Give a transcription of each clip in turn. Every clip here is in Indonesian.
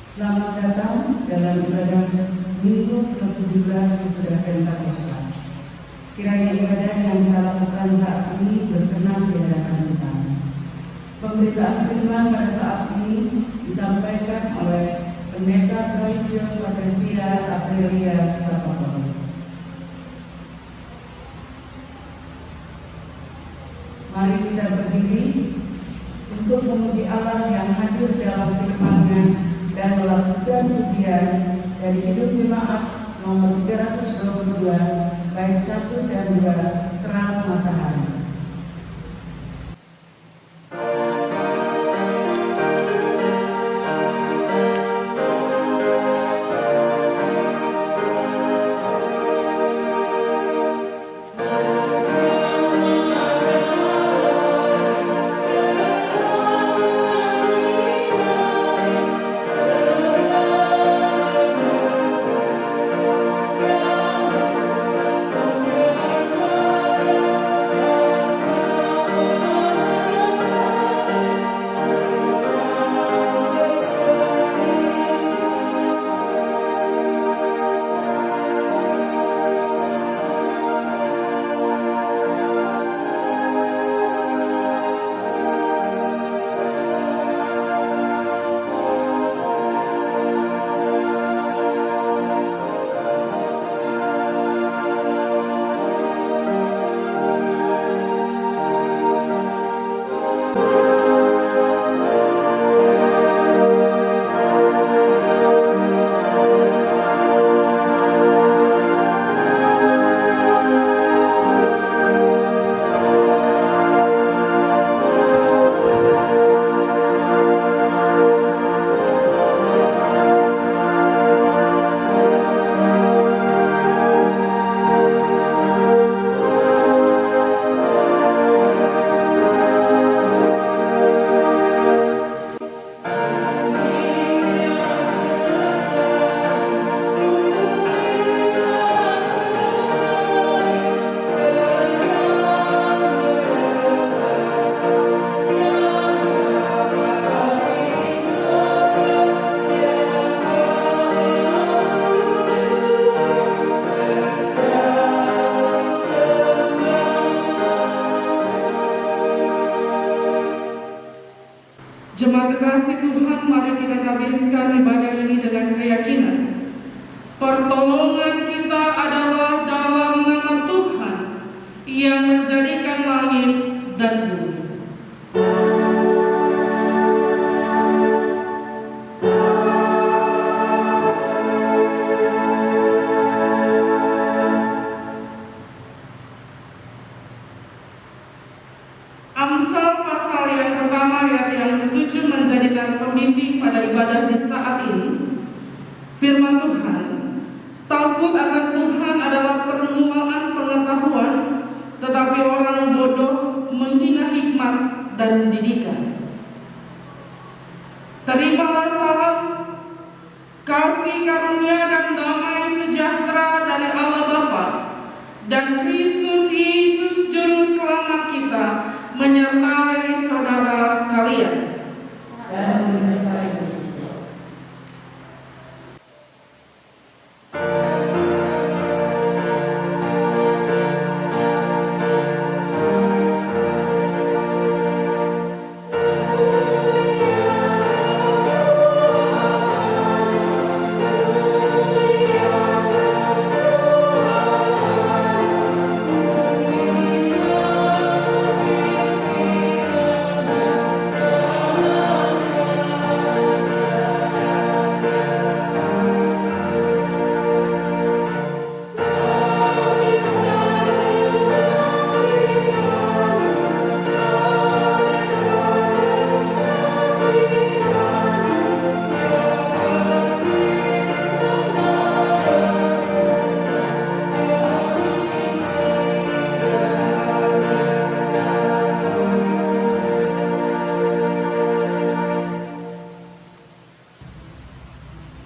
Selamat datang dalam ibadah Minggu ke-17 sesudah Pentakosta. Kiranya ibadah yang kita lakukan saat ini berkenan di hadapan Tuhan. Pemberitaan firman pada saat ini disampaikan oleh Pendeta Troijo Patricia Aprilia Sapapolo. Mari kita berdiri untuk memuji Allah yang hadir dalam firman-Nya dan melakukan pujian dari Hidup Jemaat nomor 322 bait 1 dan 2 Terang Matahari. Jemaat kasih Tuhan, mari kita habiskan ibadah ini dengan keyakinan. Pertolongan kita adalah dalam nama Tuhan yang menjadikan langit dan bumi. Amsal pasal yang pertama ayat yang ke-7 menjadi nas pembimbing pada ibadah di saat ini. Firman Tuhan, takut akan Tuhan adalah permulaan pengetahuan, tetapi orang bodoh menghina hikmat dan didikan. Terimalah salam, kasih karunia dan damai sejahtera dari Allah Bapa dan Kristus Yesus Juru Selamat kita menyertai saudara sekalian. Dan menyertai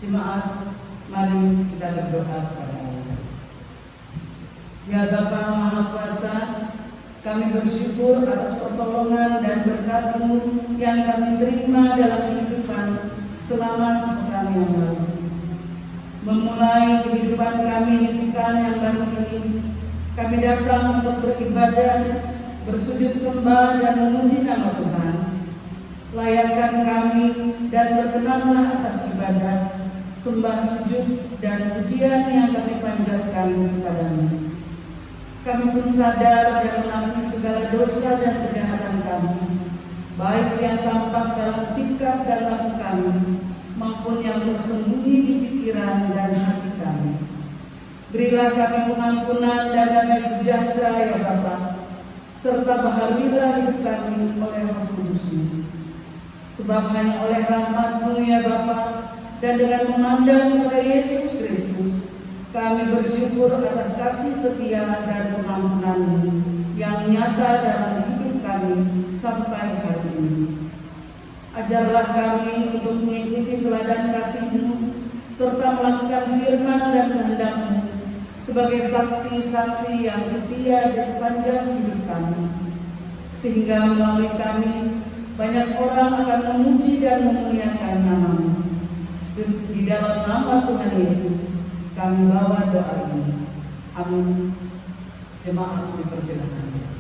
Jemaat, mari kita berdoa kepada Allah. Ya Bapa Maha Kuasa, kami bersyukur atas pertolongan dan berkat-Mu yang kami terima dalam kehidupan selama 1 pekan yang lalu. Memulai kehidupan kami di pekan yang baru ini, kami datang untuk beribadah, bersujud sembah dan memuji nama Tuhan. Layakkan kami dan berkenanlah atas ibadah, sembah sujud dan pujian yang kami panjatkan kepadamu. Kami pun sadar dan mengampuni segala dosa dan kejahatan kami, baik yang tampak dalam sikap dan laku kami, maupun yang tersembunyi di pikiran dan hati kami. Berilah kami pengampunan dan damai sejahtera ya Bapa, serta bahagialah hidup kami oleh Roh Kudus-Mu. Sebab hanya oleh rahmat-Mu ya Bapa, dan dengan memandang kepada Yesus Kristus, kami bersyukur atas kasih setia dan pengampunan-Mu yang nyata dalam hidup kami sampai hari ini. Ajarlah kami untuk mengikuti teladan kasih-Mu serta melakukan firman dan kehendak-Mu sebagai saksi-saksi yang setia di sepanjang hidup kami, sehingga melalui kami banyak orang akan memuji dan memuliakan nama-Mu. Di dalam nama Tuhan Yesus kami bawa doa ini. Amin. Jemaat dipersilakan.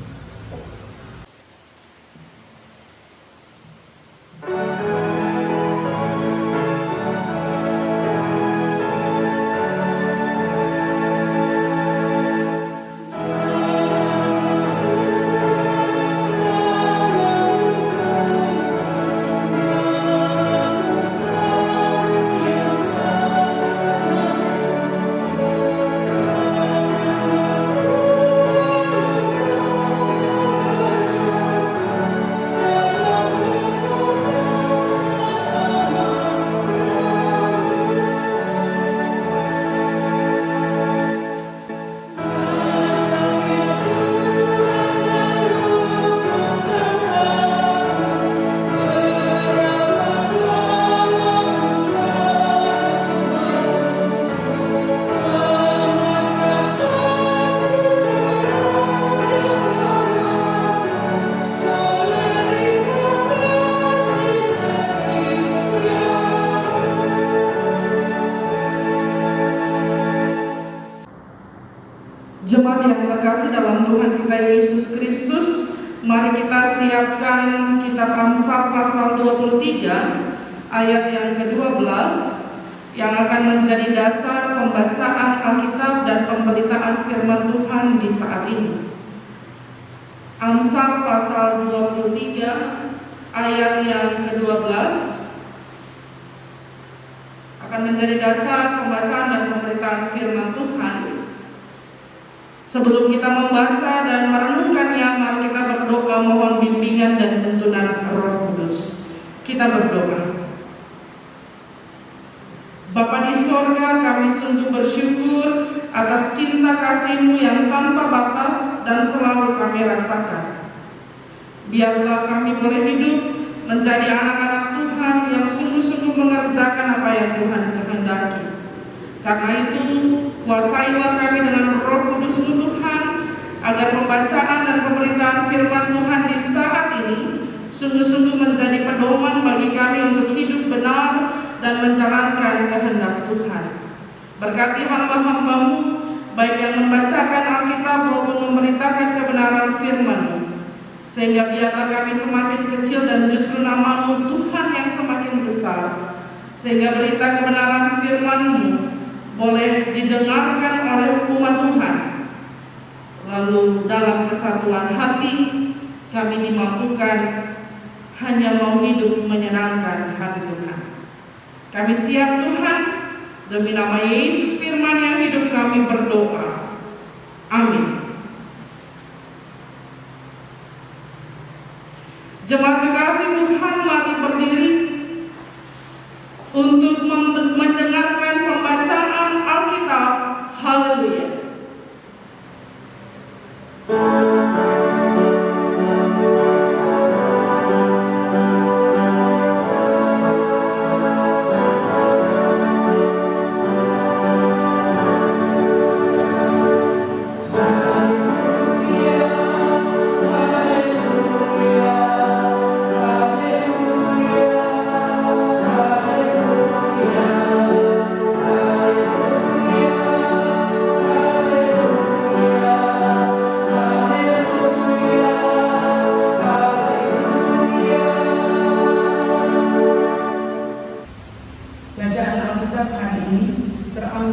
Jemaat yang terkasih dalam Tuhan kita Yesus Kristus, mari kita siapkan kitab Amsal pasal 23 ayat yang ke-12 yang akan menjadi dasar pembacaan Alkitab dan pemberitaan firman Tuhan di saat ini. Amsal pasal 23 ayat yang ke-12 akan menjadi dasar pembacaan dan pemberitaan firman Tuhan. Sebelum kita membaca dan merenungkannya, mari kita berdoa mohon bimbingan dan tuntunan Roh Kudus. Kita berdoa. Bapa di sorga, kami sungguh bersyukur atas cinta kasih-Mu yang tanpa batas dan selalu kami rasakan. Biarlah kami boleh hidup menjadi anak-anak Tuhan yang sungguh-sungguh mengerjakan apa yang Tuhan kehendaki. Karena itu, kuasailah kami dengan Roh Kudus-Mu Tuhan, agar pembacaan dan pemberitaan firman Tuhan di saat ini sungguh-sungguh menjadi pedoman bagi kami untuk hidup benar dan menjalankan kehendak Tuhan. Berkati hamba-hamba-Mu, baik yang membacakan Alkitab maupun memberitakan kebenaran firman-Mu, sehingga biarlah kami semakin kecil dan justru nama-Mu Tuhan yang semakin besar, sehingga berita kebenaran firman-Mu boleh didengarkan oleh umat Tuhan. Lalu dalam kesatuan hati kami dimampukan hanya mau hidup menyenangkan hati Tuhan. Kami siap Tuhan, demi nama Yesus firman yang hidup kami berdoa. Amin. Jemaat kekasih Tuhan, mari berdiri untuk mendengarkan pembacaan Alkitab. Haleluya. Haleluya.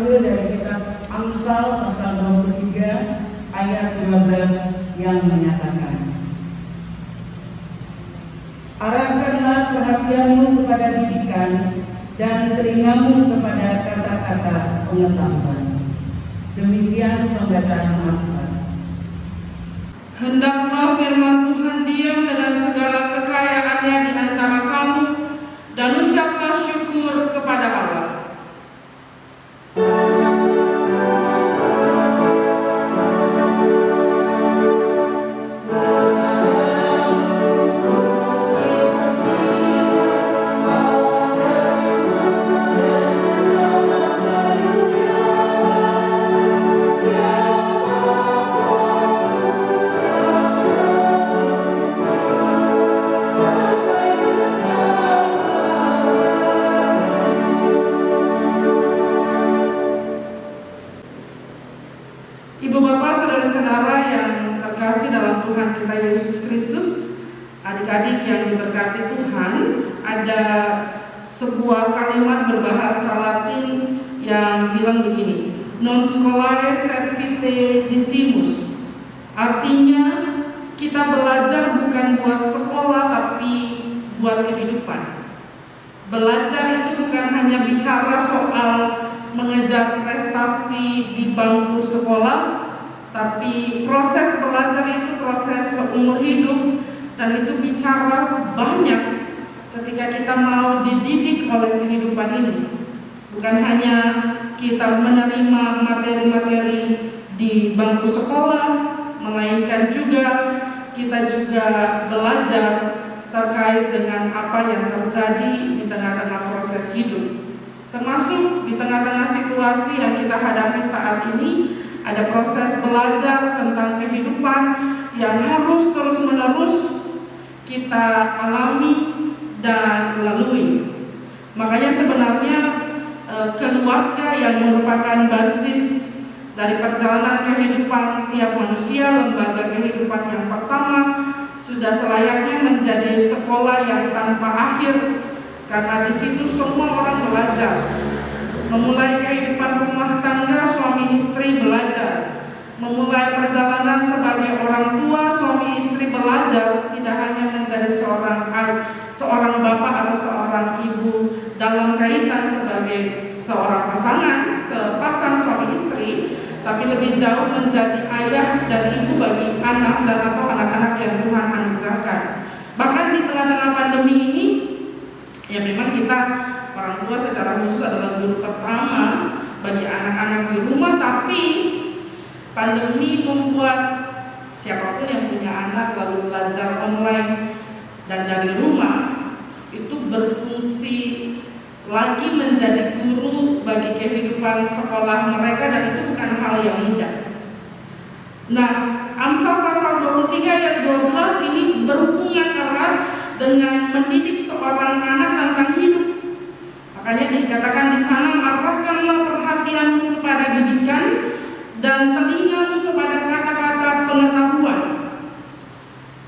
terambil dari kitab Amsal pasal 23 ayat 12 yang menyatakan, arahkanlah perhatianmu kepada didikan dan telingamu kepada kata-kata pengetahuan. Demikian pembacaan Alkitab. Hendaklah firman Tuhan diam dengan segala kekayaannya di antara kamu, dan ucaplah syukur kepada Allah. Ibu bapak, saudara-saudara yang terkasih dalam Tuhan kita Yesus Kristus, adik-adik yang diberkati Tuhan, ada sebuah kalimat berbahasa Latin yang bilang begini, non scholare sed vitae decimus. Artinya kita belajar bukan buat sekolah tapi buat kehidupan. Belajar itu bukan hanya bicara soal mengejar prestasi di bangku sekolah, tapi proses belajar itu proses seumur hidup, dan itu bicara banyak ketika kita mau dididik oleh kehidupan ini. Bukan hanya kita menerima materi-materi di bangku sekolah, melainkan juga kita juga belajar terkait dengan apa yang terjadi di tengah-tengah proses hidup. Termasuk di tengah-tengah situasi yang kita hadapi saat ini, ada proses belajar tentang kehidupan yang harus terus-menerus kita alami dan lalui. Makanya sebenarnya keluarga yang merupakan basis dari perjalanan kehidupan tiap manusia, lembaga kehidupan yang pertama, sudah selayaknya menjadi sekolah yang tanpa akhir. Karena di situ semua orang belajar, memulai kehidupan rumah tangga, suami istri belajar, memulai perjalanan sebagai orang tua, suami istri belajar, tidak hanya menjadi seorang bapak atau seorang ibu dalam kaitan sebagai seorang pasangan, sepasang suami istri, tapi lebih jauh menjadi ayah dan ibu bagi anak dan atau anak-anak yang Tuhan anugerahkan. Bahkan di tengah-tengah pandemi ini, ya memang kita orang tua secara khusus adalah guru pertama bagi anak-anak di rumah, tapi pandemi membuat siapapun yang punya anak lalu belajar online dan dari rumah itu berfungsi lagi menjadi guru bagi kehidupan sekolah mereka, dan itu bukan hal yang mudah. Nah, Amsal pasal 23 ayat 12 ini berhubungan erat dengan mendidik seorang anak tentang hidup. Makanya dikatakan di sana, arahkanlah perhatianmu kepada didikan dan telingamu kepada kata-kata pengetahuan.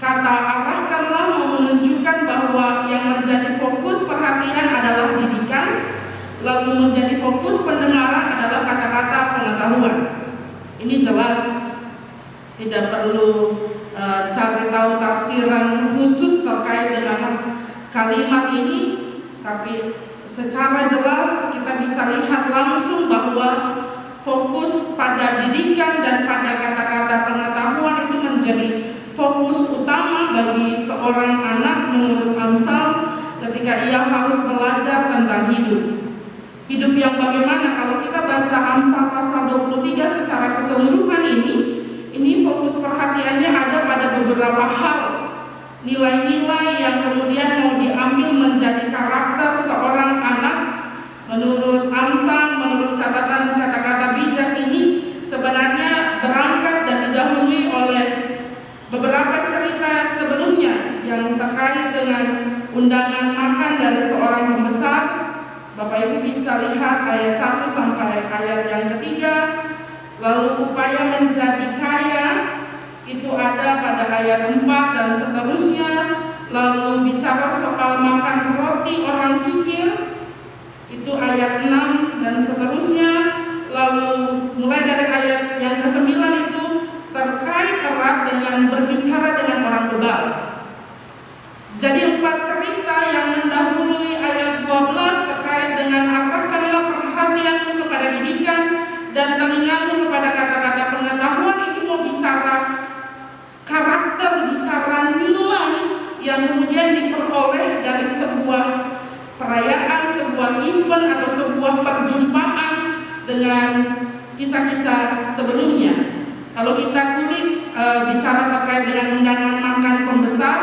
Kata arahkanlah mau menunjukkan bahwa yang menjadi fokus perhatian adalah didikan, lalu menjadi fokus pendengaran adalah kata-kata pengetahuan. Ini jelas, tidak perlu cari tahu tafsiran khusus terkait dengan kalimat ini, tapi secara jelas kita bisa lihat langsung bahwa fokus pada didikan dan pada kata-kata pengetahuan itu menjadi fokus utama bagi seorang anak menurut Amsal ketika ia harus belajar tentang hidup. Hidup yang bagaimana? Kalau kita baca Amsal pasal 23 secara keseluruhan ini fokus perhatiannya ada pada beberapa hal, nilai-nilai yang kemudian mau diambil menjadi karakter seorang anak. Menurut Amsal, menurut catatan kata-kata bijak ini sebenarnya berangkat dan didahului oleh beberapa cerita sebelumnya yang terkait dengan undangan makan dari seorang pembesar. Bapak Ibu bisa lihat ayat 1 sampai ayat yang ketiga. Lalu upaya menjadi kaya itu ada pada ayat 4 dan seterusnya. Lalu bicara soal makan roti orang kikir itu ayat 6 dan seterusnya. syarat dengan berbicara dengan orang bebal. Jadi 4 cerita yang mendahului ayat 12 terkait dengan arahkanlah perhatianmu kepada didikan dan telingamu kepada kata-kata pengetahuan, ini mau bicara karakter, bicara nilai yang kemudian diperoleh dari sebuah perayaan, sebuah event atau sebuah perjumpaan dengan kisah-kisah sebelumnya. Kalau kita kulik bicara terkait dengan undangan makan pembesar,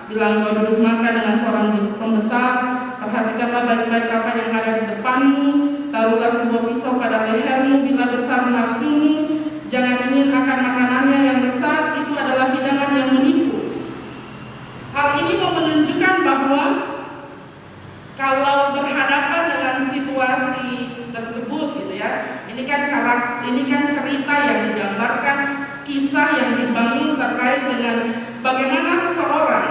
bilang kau duduk makan dengan seorang pembesar, perhatikanlah baik-baik apa yang ada di depanmu, taruhlah sebuah pisau pada lehermu bila besar nafsumu, jangan ingin akan makanannya yang besar, itu adalah hidangan yang menipu. Hal ini mau menunjukkan bahwa kalau berhadapan dengan situasi tersebut gitu ya, ini kan cerita yang digambarkan, kisah yang dibangun terkait dengan bagaimana seseorang,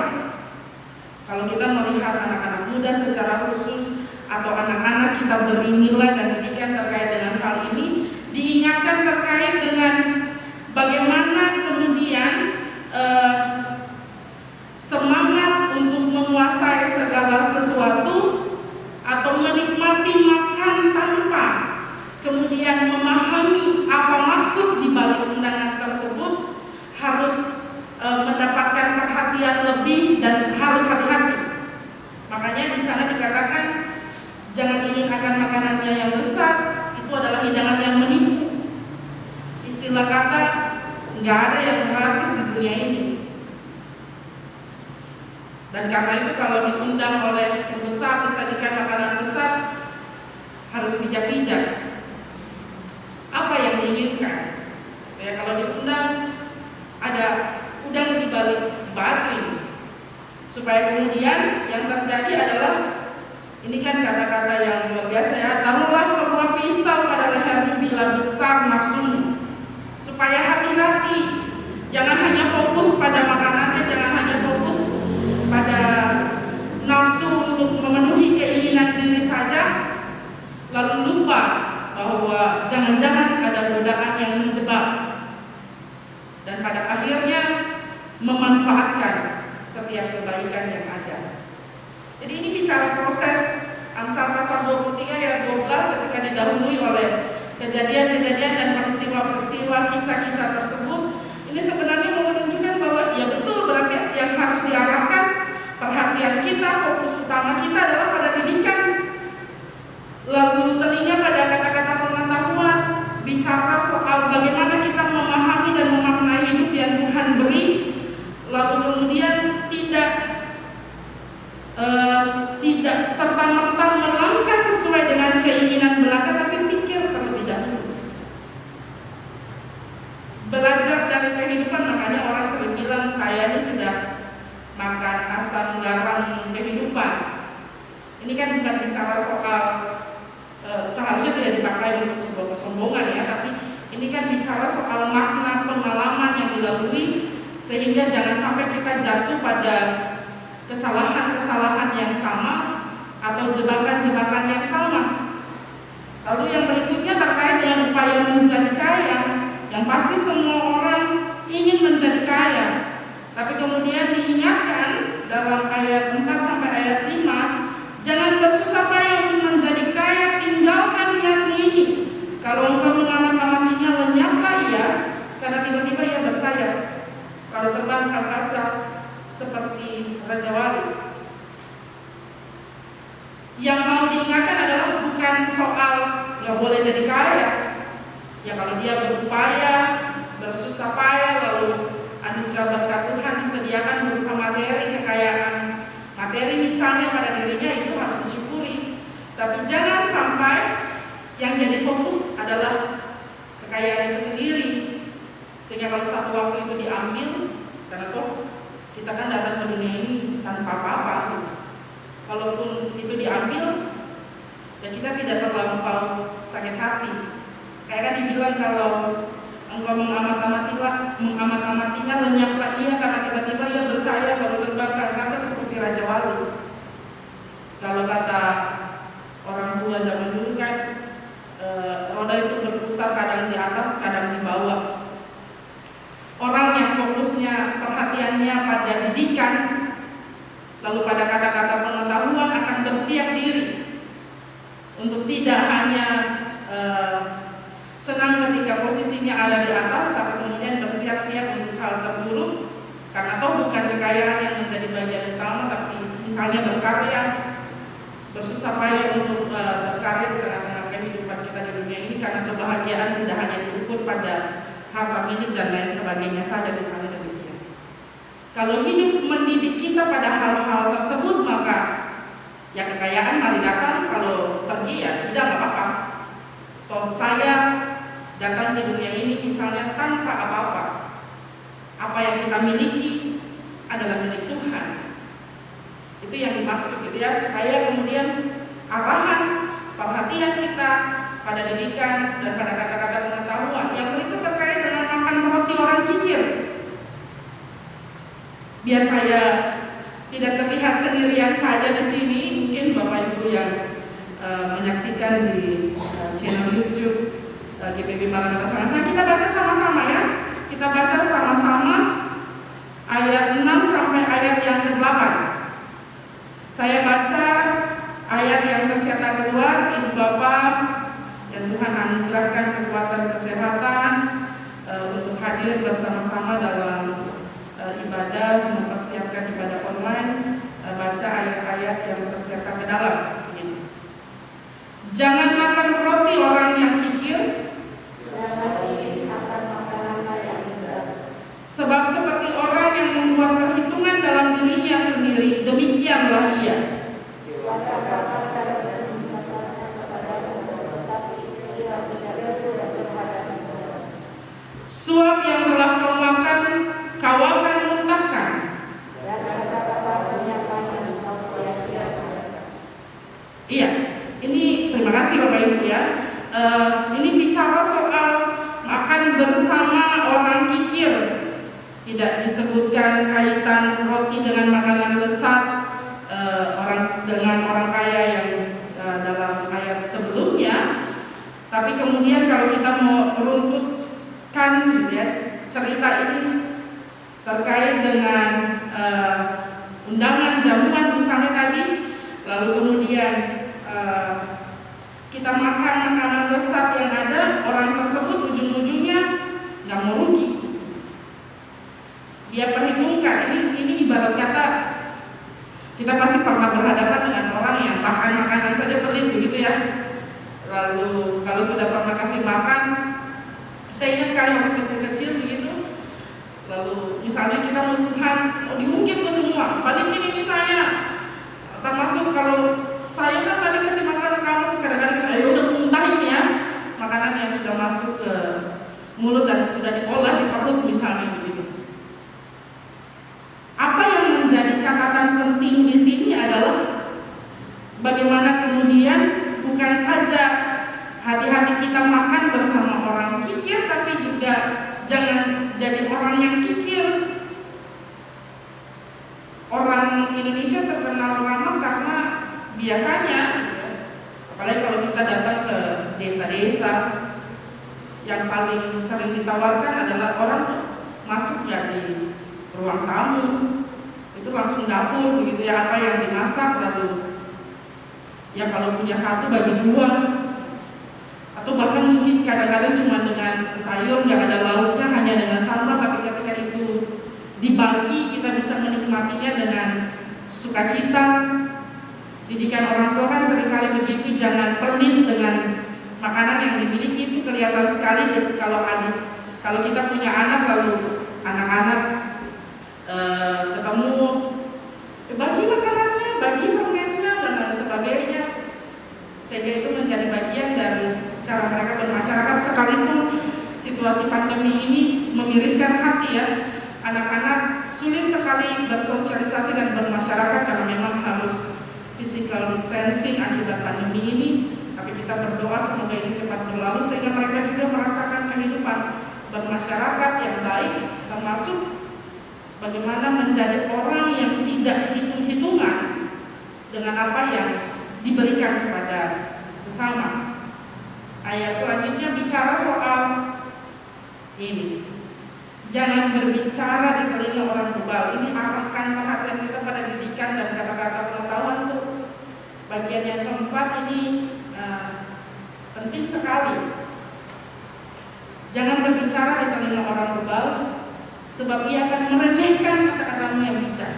kalau kita melihat anak-anak muda secara khusus atau anak-anak kita beri nilai dan didikan terkait dengan hal ini, diingatkan terkait dengan bagaimana kemudian semangat untuk menguasai segala sesuatu atau menikmati makan tanpa kemudian memahami apa maksud di balik undangan tersebut harus mendapatkan perhatian lebih dan harus hati-hati. Makanya di sana dikatakan jangan ingin akan makanannya yang besar, itu adalah hidangan yang menipu. Istilah kata nggak ada yang gratis di dunia ini. Dan karena itu kalau diundang oleh pembesar disajikan makanan besar, harus bijak-bijak. Apa yang diinginkan? Ya, kalau diundang ada udang di balik batu, supaya kemudian yang terjadi adalah, ini kan kata-kata yang luar biasa ya, taruhlah sebuah pisau pada lehermu bila besar nafsumu, supaya hati-hati, jangan hanya fokus pada makanannya, jangan hanya fokus pada nafsu untuk memenuhi keinginan diri saja, lalu lupa bahwa jangan-jangan ada godaan yang menjebak dan pada akhirnya memanfaatkan setiap kebaikan yang ada. Jadi ini bicara proses Amsal pasal 23 ayat 12 ketika didahului oleh kejadian-kejadian dan peristiwa-peristiwa kisah-kisah tersebut. Ini sebenarnya mau menunjukkan bahwa ya betul, berarti yang harus diarahkan perhatian kita, fokus utama kita adalah pada didikan. Lalu telinga pada kata-kata pengetahuan, bicara soal bagaimana kita memahami dan memaknai hidup yang Tuhan beri. Lalu kemudian tidak serta-merta melangkah sesuai dengan keinginan belaka, tapi pikir terlebih dahulu. Belajar dari kehidupan, makanya orang sering bilang saya ini sudah makan asam garam kehidupan. Ini kan bukan bicara soal seharusnya tidak dipakai untuk sebuah kesombongan ya, tapi ini kan bicara soal makna pengalaman yang dilalui, sehingga jangan sampai kita jatuh pada kesalahan-kesalahan yang sama atau jebakan-jebakan yang sama. Lalu yang berikutnya terkait dengan upaya menjadi kaya, yang pasti semua orang ingin menjadi kaya, tapi kemudian diingatkan dalam ayat 4 sampai ayat 5, jangan bersusah payah untuk menjadi kaya, tinggalkan niatmu ini. Kalau engkau mengamat-amatinya, lenyaplah ia, karena tiba-tiba ia bersayap. Kalau terbang ke angkasa seperti Raja Wali. Yang mau diingatkan adalah bukan soal nggak boleh jadi kaya. Ya kalau dia berupaya, bersusah payah, lalu anugerah berkat Tuhan disediakan berupa materi, kekayaan materi misalnya pada dirinya, itu harus disyukuri. Tapi jangan sampai yang jadi fokus adalah kekayaan itu sendiri, sehingga kalau satu waktu itu diambil, karena toh kita kan datang ke dunia ini tanpa apa-apa. Kalaupun itu diambil, ya kita tidak terlampau sakit hati. Kayak kan dibilang kalau engkau mengamat-amatinya, lenyaplah ia, karena tiba-tiba ia bersayap lalu terbang ke angkasa seperti Raja Wali. Kalau kata orang tua zaman dulu kan, roda itu berputar kadang di atas, kadang di bawah. Orang yang fokus pada kata-kata pengetahuan akan bersiap diri untuk tidak hanya senang ketika posisinya ada di atas, tapi kemudian bersiap-siap untuk hal terburuk, karena toh bukan kekayaan yang menjadi bagian utama, tapi misalnya berkarya, bersusah payah untuk berkarya di tengah-tengah kehidupan kita di dunia ini, karena kebahagiaan tidak hanya diukur pada harta milik dan lain sebagainya saja, misalnya demikian. Kalau hidup mendidik kita pada hal-hal tersebut, maka ya kekayaan mari datang, kalau pergi ya sudah nggak apa-apa. Toh saya datang ke dunia ini misalnya tanpa apa-apa. Apa yang kita miliki adalah milik Tuhan. Itu yang dimaksud gitu ya, supaya kemudian arahan perhatian kita pada didikan dan pada kata-kata pengetahuan yang itu terkait dengan makan roti orang kikir. Biar saya tidak terlihat sendirian saja di sini, mungkin Bapak Ibu yang menyaksikan di channel YouTube GPB Maranatha Sangasan, kita baca sama-sama ya. Kita baca sama-sama ayat 6 sampai ayat yang ke-8. Saya baca ayat yang tercetak kedua. Ibu Bapak yang Tuhan anugerahkan kekuatan kesehatan untuk hadir bersama-sama dalam ibadah, mempersiapkan ibadah online, baca ayat-ayat yang tercetak ke dalam. Jangan makan roti orang yang kikir, sebab seperti orang yang membuat perhitungan dalam dirinya sendiri, demikianlah ia. Suap yang telah kau makan, kau akan muntahkan. Iya, ini terima kasih Bapak Ibu ya. Ini bicara soal makan bersama orang kikir. Tidak disebutkan kaitan roti dengan makanan lezat dengan orang kaya yang dalam ayat sebelumnya. Tapi kemudian kalau kita mau meruntutkan gitu ya, cerita ini terkait dengan undangan jamuan misalnya tadi, lalu kemudian kita makan makanan lezat yang ada, orang tersebut ujung-ujungnya nggak mau rugi. Dia perhitungkan, ini ibarat kata kita pasti pernah berhadapan dengan orang yang makan makanan saja pelit begitu ya. Lalu kalau sudah pernah kasih makan, saya ingat sekali waktu kecil-kecil begitu. Lalu misalnya kita musuhan, diungkit tuh semua, balikin ini saya. Termasuk kalau saya kan tadi kasih makan kamu, terus kadang-kadang ayo udah muntahin ya makanan yang sudah masuk ke mulut dan sudah diolah di perut misalnya begitu. Apa yang menjadi catatan penting di sini adalah bagaimana kemudian bukan saja hati-hati kita makan bersama orang kikir, tapi juga jangan jadi orang yang kikir. Orang Indonesia terkenal ramah karena biasanya, apalagi kalau kita datang ke desa-desa, yang paling sering ditawarkan adalah orang masuk jadi ruang tamu, itu langsung dapur begitu ya, apa yang dimasak lalu ya kalau punya satu bagi dua, atau bahkan mungkin kadang-kadang cuma dengan sayur nggak ada lauknya, hanya dengan sambal, tapi ketika itu dibagi kita bisa menikmatinya dengan sukacita. Didikan orang tua kan seringkali begitu, jangan pelit dengan makanan yang dimiliki. Itu kelihatan sekali kalau kita punya anak, lalu anak-anak ketemu bagi makanannya, bagi permennya dan lain sebagainya, sehingga itu menjadi bagian dari cara mereka bermasyarakat. Sekalipun situasi pandemi ini memiriskan hati ya, anak-anak sulit sekali bersosialisasi dan bermasyarakat karena memang harus physical distancing akibat pandemi ini. Tapi kita berdoa semoga ini cepat berlalu sehingga mereka juga merasakan kehidupan bermasyarakat yang baik, termasuk bagaimana menjadi orang yang tidak hitung-hitungan dengan apa yang diberikan kepada sesama. Ayat selanjutnya bicara soal ini. Jangan berbicara di telinga orang bebal. Ini arahkan perhatian kita pada didikan dan kata-kata pengetahuan tuh. Bagian yang keempat ini penting sekali. Jangan berbicara di telinga orang bebal, sebab ia akan meremehkan kata-katamu yang bijak.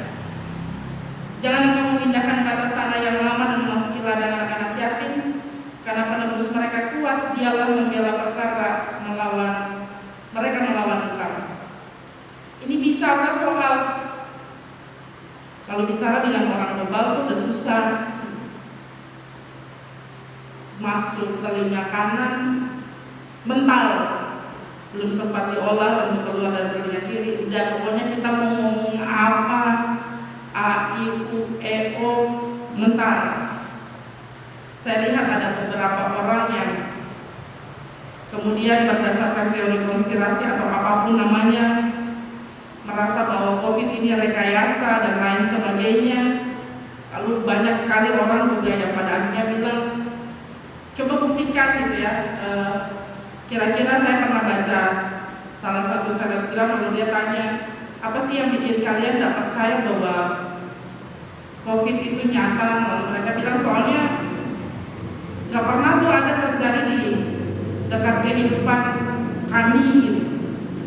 Jangan engkau memindahkan batas tanah yang lama dan memasuki ladang anak-anak yatim, karena penebus mereka kuat, dialah membela perkara mereka melawan engkau. Ini bicara soal, kalau bicara dengan orang bebal itu udah susah. Masuk telinga kanan, mental, belum sempat diolah untuk keluar dari telinga kiri. Udah pokoknya kita mau ngomong apa, A, I, U, E, O, mental. Saya lihat ada beberapa orang yang kemudian berdasarkan teori konspirasi atau apapun namanya, merasa bahwa COVID ini rekayasa dan lain sebagainya. Lalu banyak sekali orang juga yang pada akhirnya bilang, coba buktikan gitu ya. Kira-kira saya pernah baca salah satu selebgram, lalu dia tanya, apa sih yang bikin kalian tidak percaya bahwa COVID itu nyata? Lalu mereka bilang, soalnya nggak pernah tuh ada terjadi di dekat kehidupan kami gitu.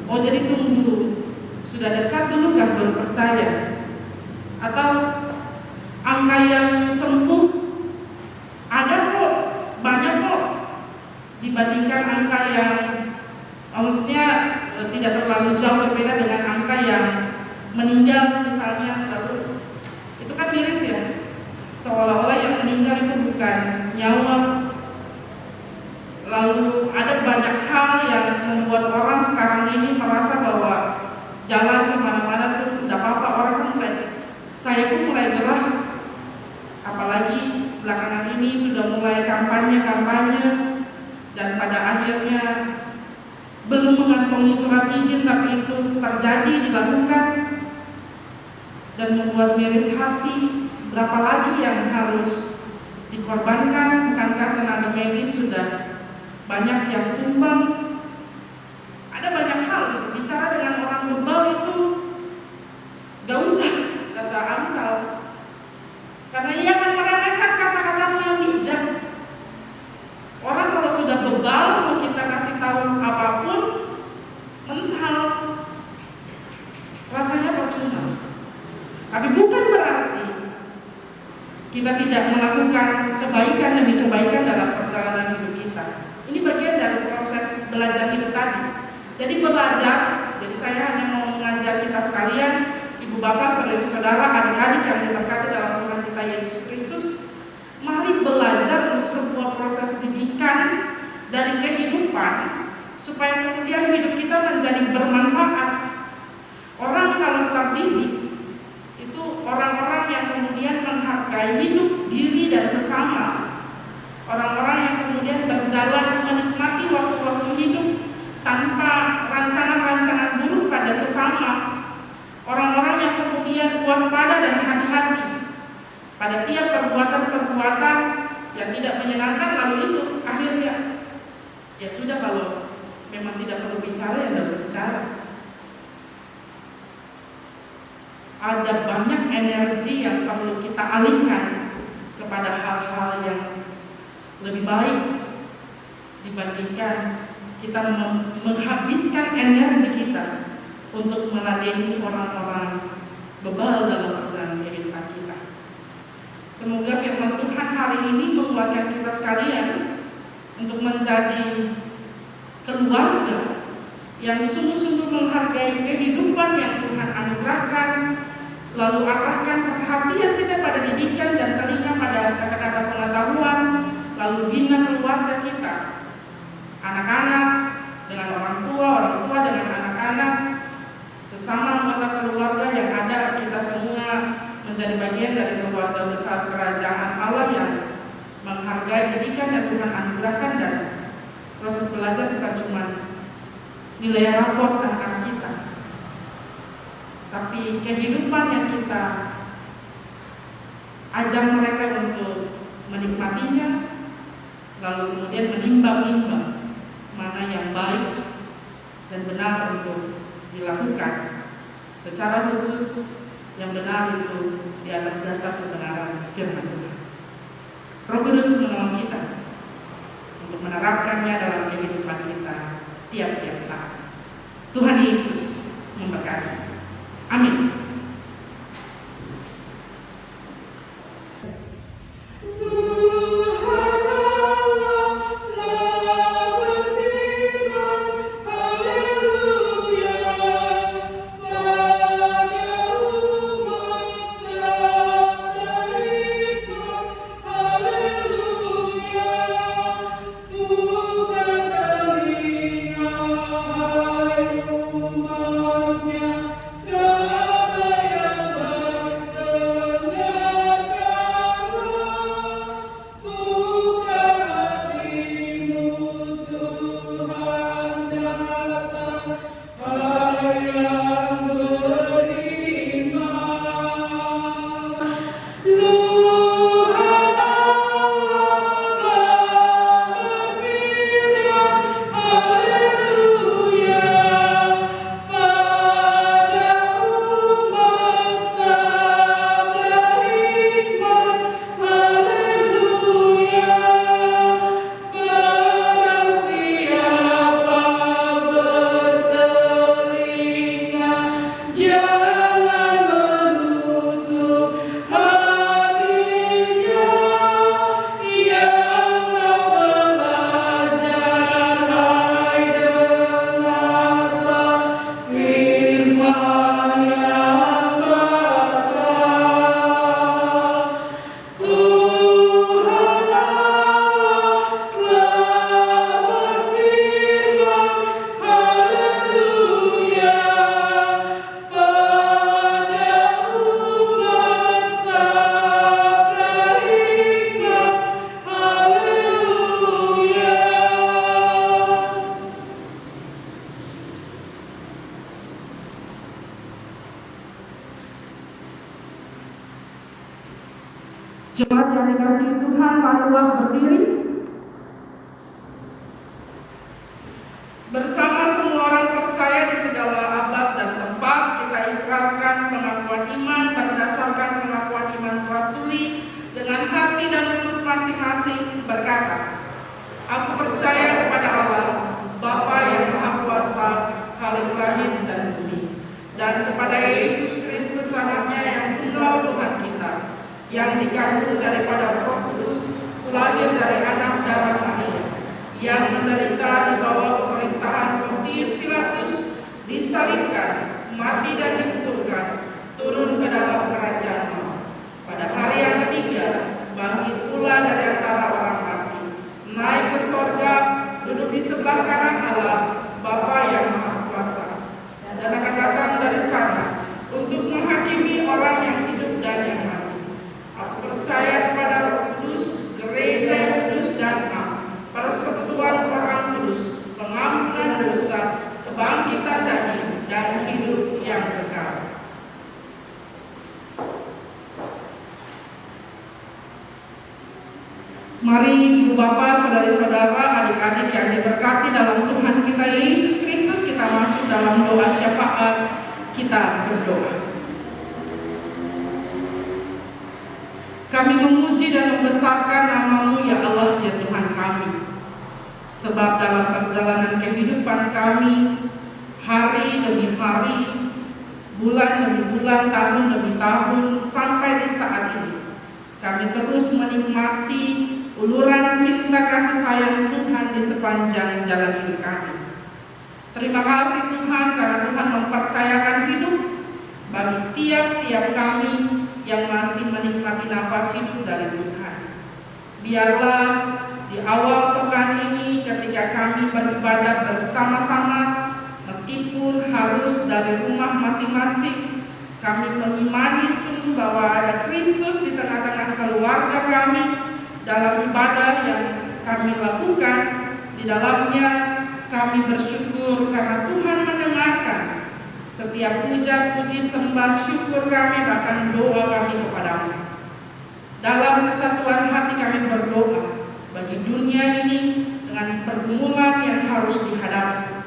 Oh, jadi tunggu sudah dekat dulu kah baru percaya? Atau angka yang sembuh ada kok, banyak kok, dibandingkan angka yang maksudnya tidak terlalu jauh berbeda dengan angka yang meninggal misalnya. Lalu itu kan miris ya, seolah-olah yang meninggal itu bukan nyawa. Lalu ada banyak hal yang membuat orang sekarang ini merasa bahwa jalan kemana-mana tuh tidak apa-apa. Orang pun saya pun mulai gerah, apalagi belakangan ini sudah mulai kampanye dan pada akhirnya belum mengantongi surat izin, tapi itu terjadi, dilakukan dan membuat miris hati. Berapa lagi yang harus dikorbankan? Bukankah tenaga medis sudah banyak yang tumbang? Ada banyak hal. Bicara dengan orang bebal itu gak usah, kata Amsal, karena ia akan meremehkan kata-katamu yang bijak. Orang kalau sudah bebal, mau kita kasih tahu apapun, mental, rasanya percuma. Tapi bukan berarti kita tidak melakukan kebaikan demi kebaikan dalam perjalanan hidup kita. Ini bagian dari proses belajar hidup tadi. Jadi belajar, jadi saya hanya mau mengajak kita sekalian, ibu bapak, saudara-saudara, adik-adik yang diberkati dalam Tuhan kita Yesus Kristus, mari belajar untuk sebuah proses didikan dari kehidupan, supaya kemudian hidup kita menjadi bermanfaat. Orang kalau terdidik itu orang-orang yang kemudian menghargai hidup, diri dan sesama. Orang-orang yang kemudian berjalan menikmati waktu-waktu hidup tanpa rancangan-rancangan buruk pada sesama. Orang-orang yang kemudian waspada dan hati-hati pada tiap perbuatan-perbuatan yang tidak menyenangkan. Lalu itu akhirnya ya sudah, kalau memang tidak perlu bicara ya tidak usah bicara. Ada banyak energi yang perlu kita alihkan kepada hal-hal yang lebih baik dibandingkan kita menghabiskan energi kita untuk meladeni orang-orang bebal dalam perjalanan kehidupan kita. Semoga firman Tuhan hari ini menguatkan kita sekalian untuk menjadi keluarga yang sungguh-sungguh menghargai kehidupan yang Tuhan anugerahkan, lalu arahkan perhatian kita pada didikan dan telinga pada kata-kata pengetahuan, lalu bina keluarga kita, anak-anak dengan orang tua dengan anak-anak, sesama anggota keluarga yang ada. Kita semua menjadi bagian dari keluarga besar kerajaan Allah yang menghargai didikan yang Tuhan anugerahkan. Dan proses belajar bukan cuma nilai raport anak-anak kita, tapi kehidupan yang kita ajar mereka untuk menikmatinya, lalu kemudian menimbang-nimbang mana yang baik dan benar untuk dilakukan secara khusus yang benar itu di atas dasar kebenaran firman Tuhan. Roh Kudus menolong kita untuk menerapkannya dalam kehidupan kita tiap-tiap saat. Tuhan Yesus memberkati. Amin. Jemaat yang dikasihi Tuhan, marilah berdiri bersama semua orang percaya di segala abad dan tempat. Kita ikrarkan pengakuan iman berdasarkan pengakuan iman rasuli dengan hati dan mulut masing-masing berkata, aku percaya kepada Allah, Bapa yang Maha Kuasa, Khalik langit dan bumi, dan kepada Yesus Kristus anaknya yang tunggal Tuhan kita, yang dikandung daripada Roh Kudus, lahir dari anak darah Maria, yang menderita di bawah pemerintahan Pontius Pilatus, disalibkan, mati dan dikuburkan, turun ke dalam kerajaan maut. Pada hari yang ketiga, bangkit pula dari antara orang mati, naik ke sorga, duduk di sebelah kanan Allah, Bapa yang Maha Kuasa, dan akan datang dari sana untuk menghakimi orang yang hidup dan yang mati. Aku percaya kepada Roh Kudus, gereja yang kudus dan am, persekutuan orang kudus, pengampunan dosa, kebangkitan daging, dan hidup yang kekal. Mari Ibu Bapak, Saudari-saudara, adik-adik yang diberkati dalam Tuhan kita Yesus Kristus, kita masuk dalam doa syafaat. Kita berdoa. Kami memuji dan membesarkan nama-Mu ya Allah ya Tuhan kami. Sebab dalam perjalanan kehidupan kami, hari demi hari, bulan demi bulan, tahun demi tahun, sampai di saat ini, kami terus menikmati uluran cinta kasih sayang Tuhan di sepanjang jalan hidup kami. Terima kasih Tuhan karena Tuhan mempercayakan hidup bagi tiap-tiap kami yang masih menikmati nafas hidup dari Tuhan. Biarlah di awal pekan ini ketika kami beribadat bersama-sama, meskipun harus dari rumah masing-masing, kami mengimani sungguh bahwa ada Kristus di tengah-tengah keluarga kami. Dalam ibadah yang kami lakukan, di dalamnya kami bersyukur karena Tuhan mendengarkan setiap puja-puji, sembah, syukur kami, bahkan doa kami kepadamu. Dalam kesatuan hati kami berdoa bagi dunia ini dengan pergumulan yang harus dihadapi.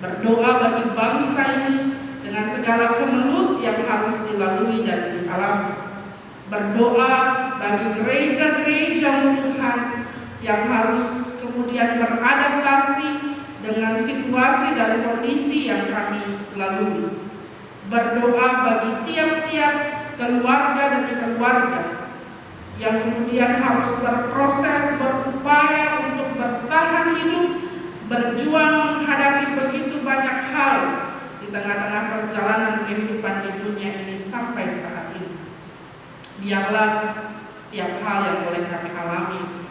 Berdoa bagi bangsa ini, segala kemelut yang harus dilalui dan dialami. Berdoa bagi gereja-gereja Tuhan yang harus kemudian beradaptasi dengan situasi dan kondisi yang kami lalui. Berdoa bagi tiap-tiap keluarga demi keluarga yang kemudian harus berproses, berupaya untuk bertahan hidup, berjuang menghadapi begitu banyak hal di tengah-tengah perjalanan kehidupan di dunia ini sampai saat ini. Biarlah tiap hal yang boleh kami alami,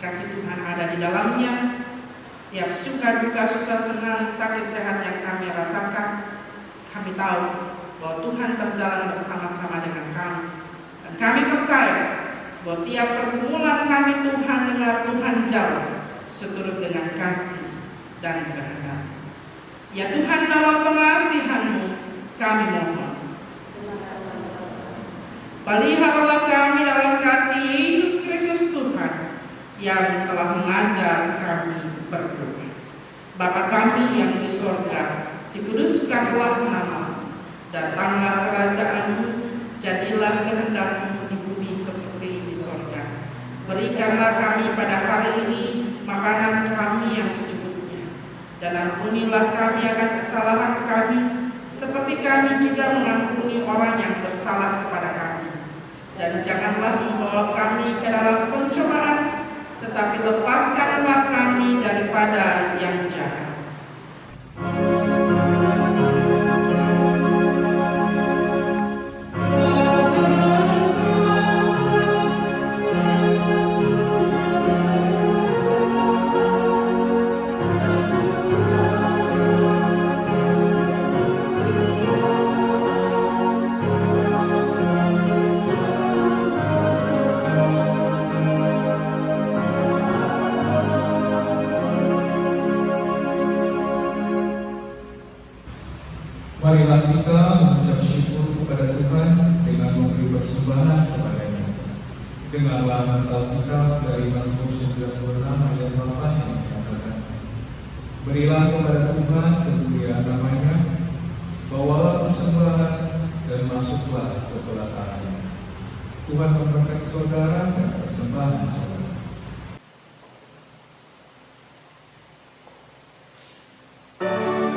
kasih Tuhan ada di dalamnya. Tiap suka duka, susah senang, sakit sehat yang kami rasakan, kami tahu bahwa Tuhan berjalan bersama-sama dengan kami. Dan kami percaya bahwa tiap pergumulan kami Tuhan dengar, Tuhan jawab seturut dengan kasih dan kehendak. Ya Tuhan, dalam pengasihan-Mu kami mohon, peliharalah kami dalam kasih Yesus Kristus Tuhan yang telah mengajar kami berdoa. Bapa kami yang di sorga, dikuduskanlah nama-Mu, datanglah kerajaan-Mu, jadilah kehendak-Mu di bumi seperti di sorga. Berikanlah kami pada hari ini makanan kami yang secukupnya, dan ampunilah kami akan kesalahan kami, seperti kami juga mengampuni orang yang bersalah kepada kami. Dan janganlah membawa kami ke dalam pencobaan, tetapi lepaskanlah kami daripada yang jahat. Marilah kita mengucap syukur kepada Tuhan dengan memberi persembahan kepada-Nya. Dengarlah masal kita dari Mazmur 96 ayat 8 yang dikatakan, berilah kepada Tuhan kemuliaan namanya, bawalah persembahan dan masuklah ke pelatarannya. Tuhan memberkati saudara dan persembahan saudara. Amen.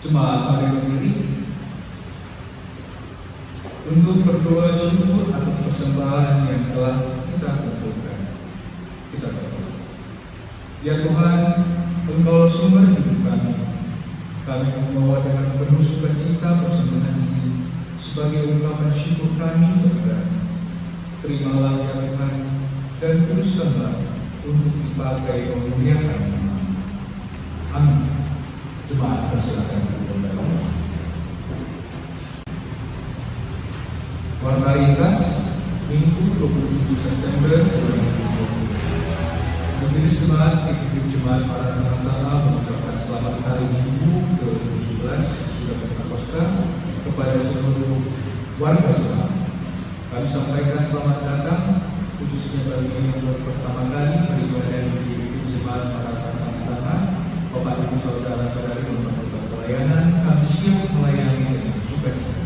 Jemaat mari berdiri untuk berdoa syukur atas persembahan yang telah kita kumpulkan. Kita berdoa. Ya Tuhan, Engkau sumber hidup kami. Kami membawa dengan penuh sukacita persembahan ini sebagai ungkapan syukur kami kepada-Mu. Terimalah ya Tuhan dan kuduskanlah untuk dipakai memuliakan nama. Amin. Jemaat persilakan berdoa. Wartaritas Minggu 27 September 2020. Majelis Jemaat Ekibir Jemaat Para Nasional mengucapkan selamat hari Minggu ke-17 sudah Pentakosta kepada seluruh warga jemaat. Kami sampaikan selamat datang khususnya bagi yang baru pertama kali beribadah di Ekibir Jemaat Para Nasional. Bapak Ibu saudara-saudari melakukan pelayanan, kami siap melayani dengan sukacita.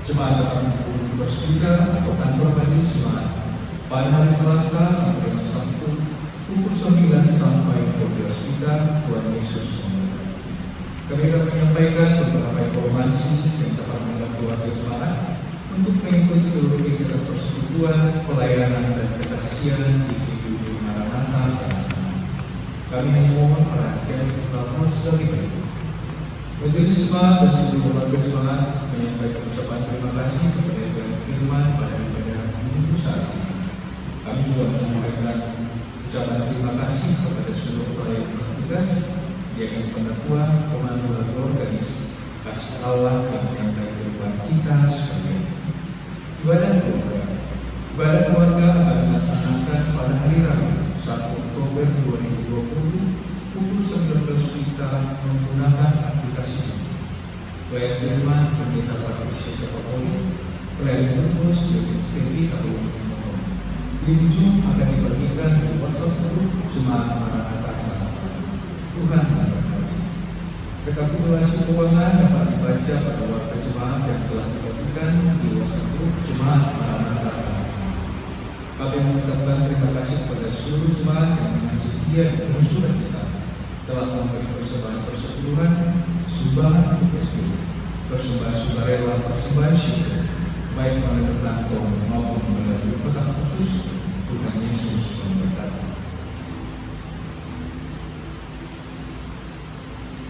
Jemaat dapat menghubungi bersedia atau kantor majelis jemaat pada hari Selasa sampai hari Sabtu pukul 9 sampai 12 kita. Tuhan Yesus memberkati. Kami akan menyampaikan beberapa informasi yang dapat membantu keluarga jemaat untuk mengikuti seluruh kegiatan persekutuan, pelayanan dan kesaksian di Gereja Maranatha. Kami memohon perhatian terutama sebagai berikut. Majelis Jemaat dan seluruh warga jemaat menyampaikan ucapan terima kasih kepada Tuhan Firman pada ibadah minggu saat ini. Kami juga menyampaikan ucapan terima kasih kepada seluruh pelayan petugas, yaitu pendakwah, komando lagu organis, kasih Allah yang menyampai kehidupan kita sebagai ibadah keluarga akan dilaksanakan pada hari Rabu 1 Oktober 2020 pukul 19 kita menggunakan aplikasi Zoom. Pelayan firman Pendeta Patricia Sapapoli, pelayan terus dari SPP atau Umum. Link Zoom akan dibagikan di WhatsApp group Jemaat Maranatha Sana. Tuhan memberkati. Rekapitulasi keuangan dapat dibaca pada warga jemaat yang telah dibagikan di WhatsApp group Jemaat Maranatha Sana. Kami mengucapkan terima kasih kepada seluruh jemaat yang dengan setia dan penuh sukacita telah memberi persembahan persepuluhan, sumbangan untuk SPP, persembahan sukarela, persembahan syukur, baik melalui kantong maupun melalui kotak khusus. Tuhan Yesus memberkati.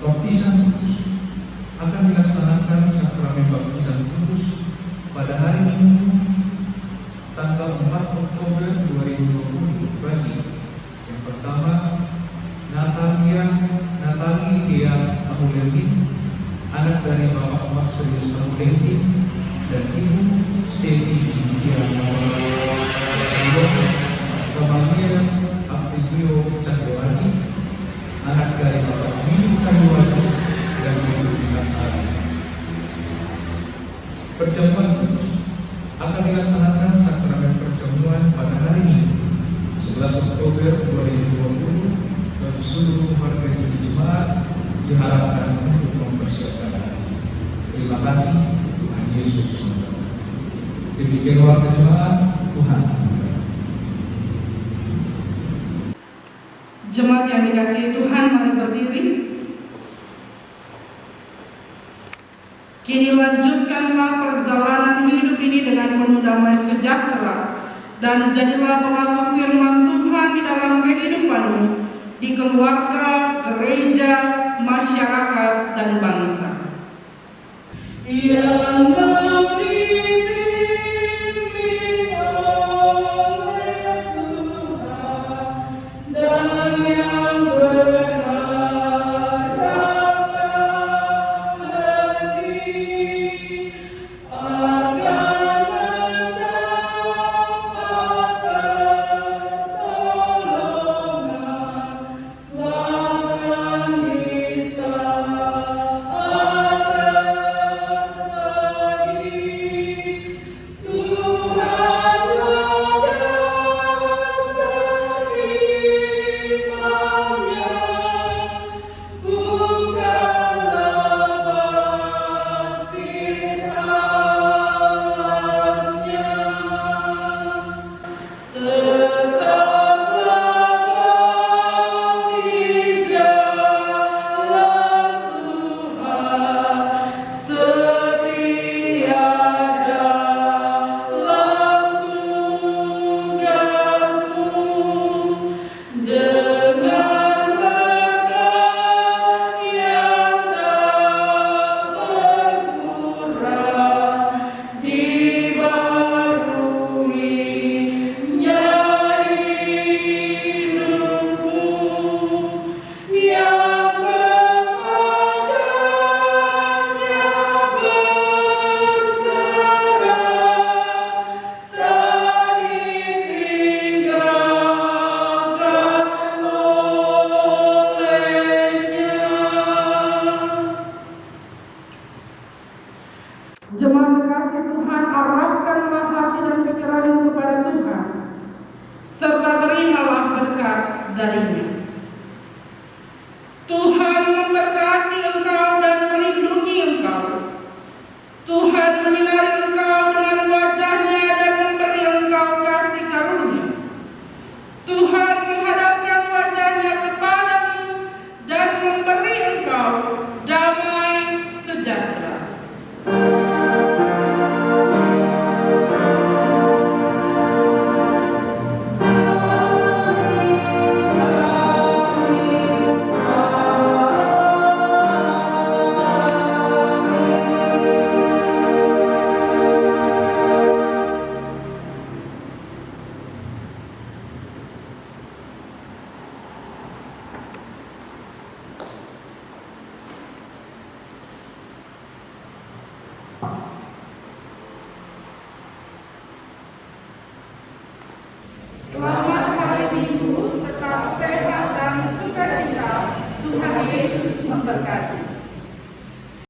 Baptisan kudus akan dilaksanakan sakramen baptisan kudus pada hari Minggu tanggal 4 Oktober 2020 bagi yang pertama Natali Dea Ahulendi, anak dari Bapak Mas Serius Ahulendi dan Ibu Stevi Cynthia Kamalia Aprilio Chandrawati, anak dari Bapak Minu Kanyuwati dan Ibu Dinas Ali. Perjamuan kudus akan dilaksanakan sakramen perjamuan pada hari Minggu 11 Oktober 2020 dan seluruh warga jemaat diharapkan untuk mempersiapkan hati. Terima kasih. Tuhan Yesus memberkati. Demikian warga jemaat, Tuhan memberkati. Jemaat yang dikasihi Tuhan, mari berdiri. Kini lanjutkanlah perjalanan hidup ini dengan penuh damai sejahtera, dan jadilah pelaku firman Tuhan di dalam kehidupanmu, di keluarga, gereja, masyarakat, dan bangsa. Yang dibimbing oleh Tuhan dan yang benar dalam hati akan mendapat pertolongan, bahkan di saat Tuhan memberkati engkau dan melindungi engkau. Tuhan menyinari